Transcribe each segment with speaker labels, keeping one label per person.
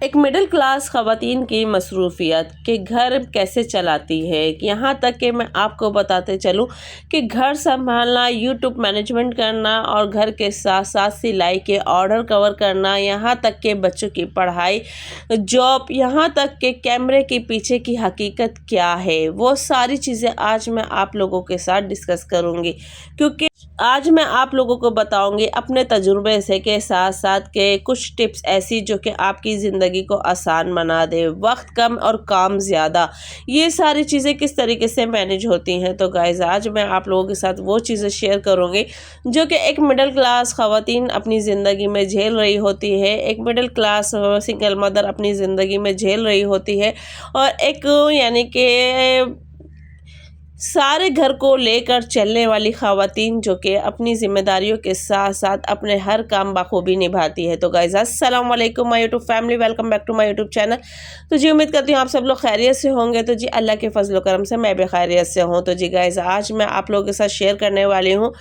Speaker 1: एक middle class ख़वातीन की मसरूफ़ियत कि घर कैसे चलाती है। यहाँ तक कि मैं आपको बताते चलूँ कि घर संभालना, यूट्यूब मैनेजमेंट करना और घर के साथ साथ सिलाई के ऑर्डर कवर करना, यहाँ तक कि बच्चों की पढ़ाई, जॉब, यहाँ तक कि कैमरे के पीछे की हकीकत क्या है, वो सारी चीज़ें आज मैं आप लोगों के साथ डिस्कस करूँगी। क्योंकि आज मैं आप लोगों को बताऊंगी अपने तजुर्बे से के साथ साथ के कुछ टिप्स ऐसी जो कि आपकी ज़िंदगी को आसान बना दे। वक्त कम और काम ज़्यादा, ये सारी चीज़ें किस तरीके से मैनेज होती हैं। तो गाइस, आज मैं आप लोगों के साथ वो चीज़ें शेयर करूंगी जो कि एक मिडिल क्लास ख़वातीन अपनी ज़िंदगी में झेल रही होती है, एक मिडिल क्लास सिंगल मदर अपनी ज़िंदगी में झेल रही होती है, और एक यानी कि सारे घर को लेकर चलने वाली ख़वातीन जो कि अपनी ज़िम्मेदारियों के साथ साथ अपने हर काम बखूबी निभाती है। तो गाइज़, अस्सलाम वालेकुम my YouTube family, welcome back to my YouTube channel. तो जी, उम्मीद करती हूँ आप सब लोग खैरियत से होंगे। तो जी, अल्लाह के फजल करम से मैं भी खैरियत से हूँ। तो जी गाइज़, आज मैं आप लोगों के साथ शेयर करने वाली हूँ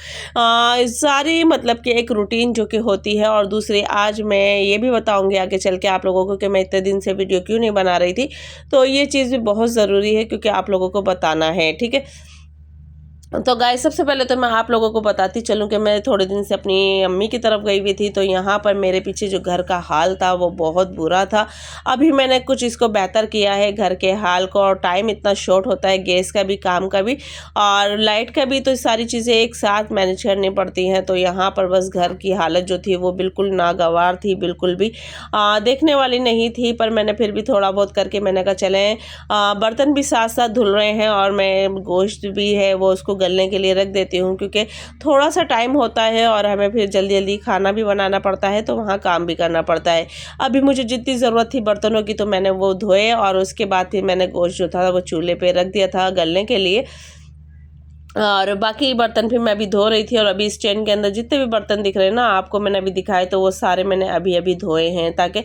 Speaker 1: सारी मतलब कि एक रूटीन जो कि होती है, और दूसरी आज मैं ये भी बताऊँगी आगे चल के आप लोगों को कि मैं इतने दिन से वीडियो क्यों नहीं बना रही थी। तो ये चीज़ भी बहुत ज़रूरी है क्योंकि आप लोगों को बताना है, ठीक है। तो गाइस, सबसे पहले तो मैं आप लोगों को बताती चलूं कि मैं थोड़े दिन से अपनी अम्मी की तरफ गई हुई थी। तो यहाँ पर मेरे पीछे जो घर का हाल था वो बहुत बुरा था। अभी मैंने कुछ इसको बेहतर किया है घर के हाल को, और टाइम इतना शॉर्ट होता है, गैस का भी, काम का भी और लाइट का भी, तो सारी चीज़ें एक साथ मैनेज करनी पड़ती हैं। तो यहाँ पर बस घर की हालत जो थी वो बिल्कुल नागवार थी, बिल्कुल भी देखने वाली नहीं थी। पर मैंने फिर भी थोड़ा बहुत करके मैंने कहा चलें, बर्तन भी साथ साथ धुल रहे हैं और मैं गोश्त भी है वो उसको गलने के लिए रख देती हूँ, क्योंकि थोड़ा सा टाइम होता है और हमें फिर जल्दी जल्दी खाना भी बनाना पड़ता है, तो वहाँ काम भी करना पड़ता है। अभी मुझे जितनी ज़रूरत थी बर्तनों की तो मैंने वो धोए, और उसके बाद फिर मैंने गोश्त जो था वो चूल्हे पे रख दिया था गलने के लिए, और बाकी बर्तन फिर मैं अभी धो रही थी। और अभी स्टैंड के अंदर जितने भी बर्तन दिख रहे हैं ना आपको, मैंने अभी दिखाए, तो वो सारे मैंने अभी अभी धोए हैं, ताकि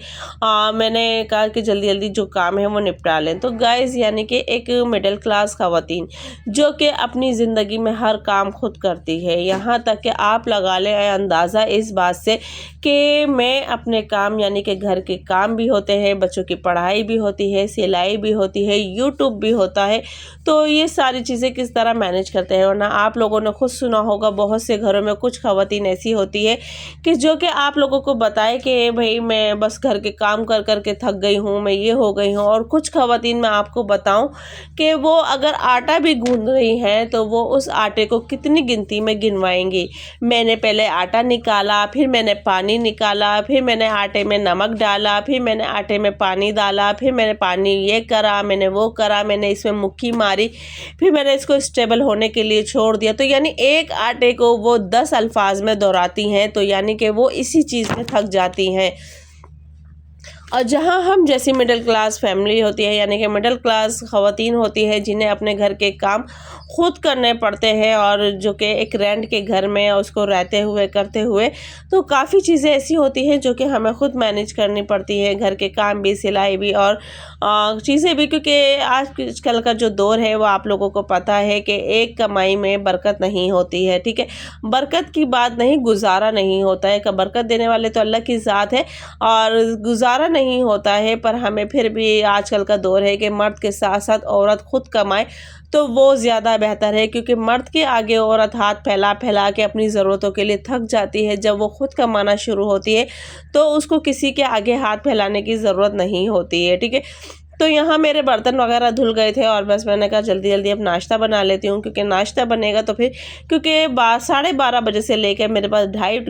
Speaker 1: मैंने कहा कि जल्दी जल्दी जो काम है वो निपटा लें। तो गाइस, यानी कि एक मिडिल क्लास ख़वातीन जो कि अपनी ज़िंदगी में हर काम खुद करती है, यहाँ तक कि आप लगा लें अंदाज़ा इस बात से कि मैं अपने काम यानी कि घर के काम भी होते हैं, बच्चों की पढ़ाई भी होती है, सिलाई भी होती है, यूट्यूब भी होता है। तो ये सारी चीज़ें किस तरह मैनेज करते हैं। वरना आप लोगों ने खुद सुना होगा, बहुत से घरों में कुछ ख़वातीन ऐसी होती है कि जो कि आप लोगों को बताए कि भाई मैं बस घर के काम कर कर के थक गई हूँ, मैं ये हो गई हूँ। और कुछ ख़वातीन मैं आपको बताऊं कि वो अगर आटा भी गूंद रही हैं तो वो उस आटे को कितनी गिनती में गिनवाएंगी। मैंने पहले आटा निकाला, फिर मैंने पानी निकाला, फिर मैंने आटे में नमक डाला, फिर मैंने आटे में पानी डाला, फिर मैंने पानी ये करा, मैंने वो करा, मैंने इसमें मुक्की मारी, फिर मैंने इसको स्टेबल होने के लिए छोड़ दिया। तो यानी एक आटे को वो 10 अल्फाज में दोहराती हैं, तो यानी कि वो इसी चीज़ में थक जाती हैं। और जहाँ हम जैसी मिडिल क्लास फैमिली होती है, यानी कि मिडिल क्लास ख़वातीन होती है जिन्हें अपने घर के काम खुद करने पड़ते हैं, और जो कि एक रेंट के घर में उसको रहते हुए करते हुए, तो काफ़ी चीज़ें ऐसी होती हैं जो कि हमें खुद मैनेज करनी पड़ती है, घर के काम भी, सिलाई भी और चीज़ें भी। क्योंकि आजकल का जो दौर है वो आप लोगों को पता है कि एक कमाई में बरकत नहीं होती है, ठीक है। बरकत की बात नहीं, गुजारा नहीं होता है। बरकत देने वाले तो अल्लाह की ज़ात है, और गुजारा नहीं होता है। पर हमें फिर भी आजकल का दौर है कि मर्द के साथ साथ औरत खुद कमाए तो वो ज़्यादा बेहतर है, क्योंकि मर्द के आगे औरत हाथ फैला फैला के अपनी ज़रूरतों के लिए थक जाती है। जब वो खुद कमाना शुरू होती है तो उसको किसी के आगे हाथ फैलाने की ज़रूरत नहीं होती है, ठीक है। तो यहाँ मेरे बर्तन वगैरह धुल गए थे, और बस मैंने कहा जल्दी जल्दी अब नाश्ता बना लेती हूँ, क्योंकि नाश्ता बनेगा तो फिर, क्योंकि 12:30 बजे से लेकर मेरे पास 2:30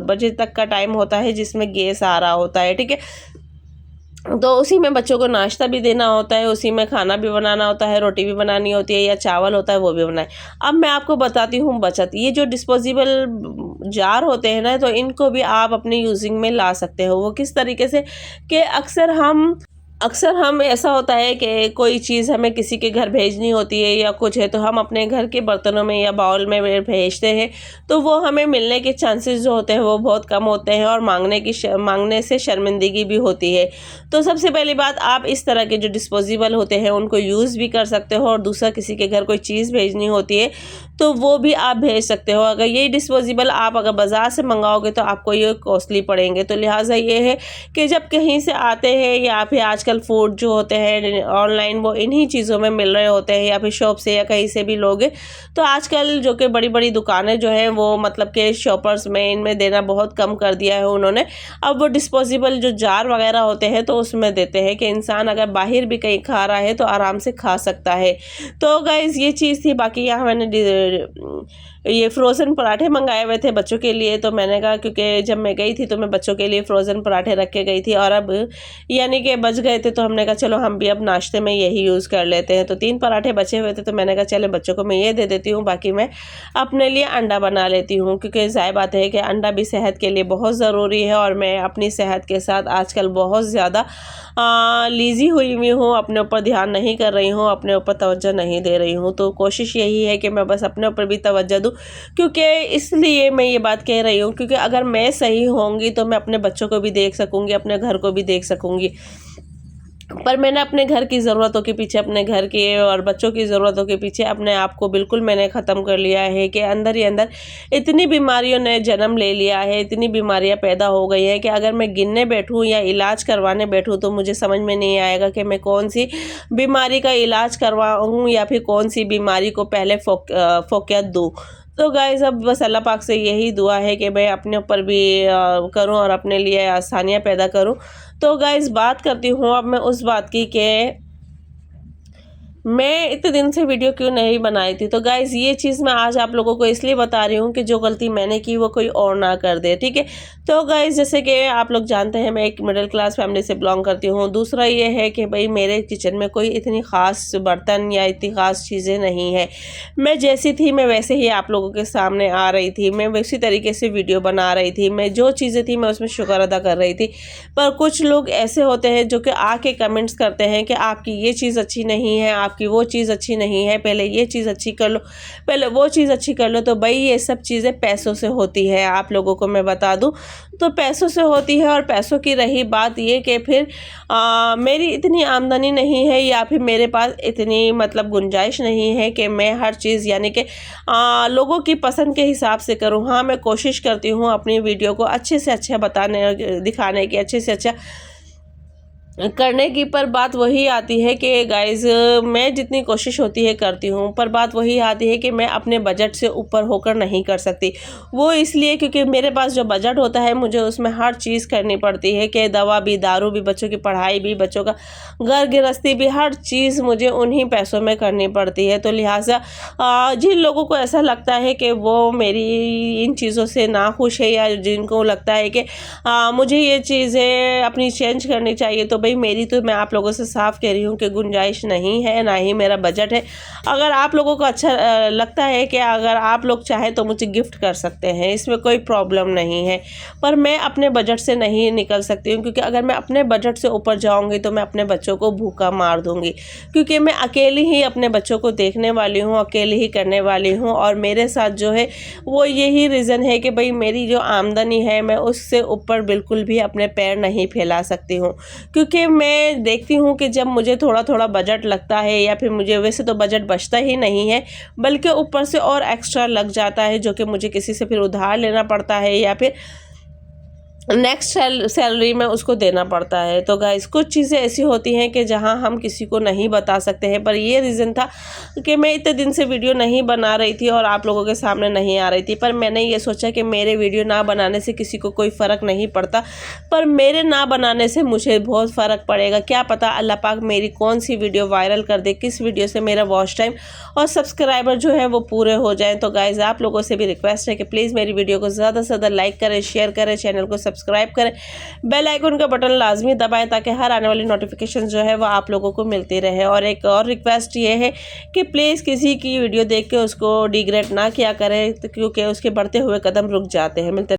Speaker 1: बजे तक का टाइम होता है जिसमें गैस आ रहा होता है, ठीक है। तो उसी में बच्चों को नाश्ता भी देना होता है, उसी में खाना भी बनाना होता है, रोटी भी बनानी होती है, या चावल होता है वो भी बनाए। अब मैं आपको बताती हूँ बचत। ये जो डिस्पोजेबल जार होते हैं ना, तो इनको भी आप अपनी यूजिंग में ला सकते हो। वो किस तरीके से कि अक्सर हम ऐसा होता है कि कोई चीज़ हमें किसी के घर भेजनी होती है या कुछ है, तो हम अपने घर के बर्तनों में या बाउल में भेजते हैं, तो वो हमें मिलने के चांसेस जो होते हैं वो बहुत कम होते हैं, और मांगने से शर्मिंदगी भी होती है। तो सबसे पहली बात, आप इस तरह के जो डिस्पोजेबल होते हैं उनको यूज़ भी कर सकते हो। और दूसरा, किसी के घर कोई चीज़ भेजनी होती है तो वो भी आप भेज सकते हो। अगर ये डिस्पोजेबल आप अगर बाज़ार से मंगाओगे तो आपको ये कॉस्टली पड़ेंगे। तो लिहाजा ये है कि जब कहीं से आते हैं या फिर आजकल फूड जो होते हैं ऑनलाइन वो इन्हीं चीज़ों में मिल रहे होते हैं, या फिर शॉप से या कहीं से भी लोगे तो आजकल जो कि बड़ी बड़ी दुकानें जो हैं वो मतलब कि शॉपर्स में इनमें देना बहुत कम कर दिया है उन्होंने। अब वो डिस्पोजेबल जो जार वगैरह होते हैं तो उसमें देते हैं कि इंसान अगर बाहर भी कहीं खा रहा है तो आराम से खा सकता है। तो गाइज़ ये चीज़ थी। बाकी यहाँ मैंने ये फ्रोज़न पराठे मंगाए हुए थे बच्चों के लिए, तो मैंने कहा क्योंकि जब मैं गई थी तो मैं बच्चों के लिए फ्रोज़न पराठे रख के गई थी और अब यानी कि बच गए थे, तो हमने कहा चलो हम भी अब नाश्ते में यही यूज़ कर लेते हैं। तो 3 पराठे बचे हुए थे तो मैंने कहा चले बच्चों को मैं ये दे देती हूँ, बाकी मैं अपने लिए अंडा बना लेती हूँ, क्योंकि ज़ाहिर बात है कि अंडा भी सेहत के लिए बहुत ज़रूरी है और मैं अपनी सेहत के साथ आजकल बहुत ज़्यादा लीज़ी हुई हूँ, अपने ऊपर ध्यान नहीं कर रही हूँ, अपने ऊपर तवज्जो नहीं दे रही हूँ। तो कोशिश यही है कि मैं बस अपने ऊपर भी तवज्जो दूँ, क्योंकि इसलिए मैं ये बात कह रही हूँ क्योंकि अगर मैं सही होंगी तो मैं अपने बच्चों को भी देख सकूँगी, अपने घर को भी देख सकूँगी। पर मैंने अपने घर की ज़रूरतों के पीछे, अपने घर के और बच्चों की ज़रूरतों के पीछे अपने आप को बिल्कुल मैंने ख़त्म कर लिया है कि अंदर ही अंदर इतनी बीमारियों ने जन्म ले लिया है, इतनी बीमारियां पैदा हो गई हैं कि अगर मैं गिनने बैठूं या इलाज करवाने बैठूं तो मुझे समझ में नहीं आएगा कि मैं कौन सी बीमारी का इलाज करवाऊँ या फिर कौन सी बीमारी को पहले फोकियत दूँ। तो गाइस अब बस अल्लाह पाक से यही दुआ है कि मैं अपने ऊपर भी करूं और अपने लिए आसानियां पैदा करूं। तो गाइस बात करती हूँ अब मैं उस बात की कि मैं इतने दिन से वीडियो क्यों नहीं बनाई थी। तो गाइज़ ये चीज़ मैं आज आप लोगों को इसलिए बता रही हूँ कि जो गलती मैंने की वो कोई और ना कर दे, ठीक है। तो गाइज़ जैसे कि आप लोग जानते हैं मैं एक मिडिल क्लास फैमिली से बिलोंग करती हूँ। दूसरा ये है कि भाई मेरे किचन में कोई इतनी ख़ास बर्तन या इतनी ख़ास चीज़ें नहीं है। मैं जैसी थी मैं वैसे ही आप लोगों के सामने आ रही थी, मैं वैसी तरीके से वीडियो बना रही थी, मैं जो चीज़ें थी मैं उसमें शुक्र अदा कर रही थी। पर कुछ लोग ऐसे होते हैं जो कि आके कमेंट्स करते हैं कि आपकी ये चीज़ अच्छी नहीं है, आपकी वो चीज़ अच्छी नहीं है, पहले ये चीज़ अच्छी कर लो, पहले वो चीज़ अच्छी कर लो। तो भाई ये सब चीज़ें पैसों से होती है, आप लोगों को मैं बता दूं तो पैसों से होती है। और पैसों की रही बात ये कि फिर मेरी इतनी आमदनी नहीं है या फिर मेरे पास इतनी मतलब गुंजाइश नहीं है कि मैं हर चीज़ यानी कि लोगों की पसंद के हिसाब से करूँ। हाँ मैं कोशिश करती हूँ अपनी वीडियो को अच्छे से अच्छा बताने दिखाने की, अच्छे से अच्छा करने की, पर बात वही आती है कि गाइज़ मैं जितनी कोशिश होती है करती हूँ, पर बात वही आती है कि मैं अपने बजट से ऊपर होकर नहीं कर सकती। वो इसलिए क्योंकि मेरे पास जो बजट होता है मुझे उसमें हर चीज़ करनी पड़ती है कि दवा भी, दारू भी, बच्चों की पढ़ाई भी, बच्चों का घर गृहस्थी भी, हर चीज़ मुझे उन्हीं पैसों में करनी पड़ती है। तो लिहाजा जिन लोगों को ऐसा लगता है कि वो मेरी इन चीज़ों से नाखुश है या जिनको लगता है कि मुझे ये चीज़ें अपनी चेंज करनी चाहिए, तो भाई मेरी तो मैं आप लोगों से साफ कह रही हूँ कि गुंजाइश नहीं है, ना ही मेरा बजट है। अगर आप लोगों को अच्छा लगता है कि अगर आप लोग चाहें तो मुझे गिफ्ट कर सकते हैं, इसमें कोई प्रॉब्लम नहीं है। पर मैं अपने बजट से नहीं निकल सकती हूँ, क्योंकि अगर मैं अपने बजट से ऊपर जाऊँगी तो मैं अपने बच्चों को भूखा मार दूँगी, क्योंकि मैं अकेली ही अपने बच्चों को देखने वाली हूँ, अकेली ही करने वाली हूँ। और मेरे साथ जो है वो यही रीज़न है कि भाई मेरी जो आमदनी है मैं उससे ऊपर बिल्कुल भी अपने पैर नहीं फैला सकती हूँ, क्योंकि मैं देखती हूँ कि जब मुझे थोड़ा थोड़ा बजट लगता है या फिर मुझे वैसे तो बजट बचता ही नहीं है बल्कि ऊपर से और एक्स्ट्रा लग जाता है, जो कि मुझे किसी से फिर उधार लेना पड़ता है या फिर नेक्स्ट सैलरी में उसको देना पड़ता है। तो गाइस कुछ चीज़ें ऐसी होती हैं कि जहां हम किसी को नहीं बता सकते हैं। पर ये रीज़न था कि मैं इतने दिन से वीडियो नहीं बना रही थी और आप लोगों के सामने नहीं आ रही थी, पर मैंने ये सोचा कि मेरे वीडियो ना बनाने से किसी को कोई फ़र्क नहीं पड़ता, पर मेरे ना बनाने से मुझे बहुत फ़र्क पड़ेगा। क्या पता अल्लाह पाक मेरी कौन सी वीडियो वायरल कर दे, किस वीडियो से मेरा वॉच टाइम और सब्सक्राइबर जो है वो पूरे हो जाएँ। तो गाइज़ आप लोगों से भी रिक्वेस्ट है कि प्लीज़ मेरी वीडियो को ज़्यादा से ज़्यादा लाइक करें, शेयर करें, चैनल को सब्सक्राइब करें, बेल आइकन का बटन लाजमी दबाएं ताकि हर आने वाली नोटिफिकेशन जो है वो आप लोगों को मिलती रहे। और एक और रिक्वेस्ट ये है कि प्लीज़ किसी की वीडियो देख के उसको डिग्रेड ना किया करें, क्योंकि उसके बढ़ते हुए कदम रुक जाते हैं। मिलते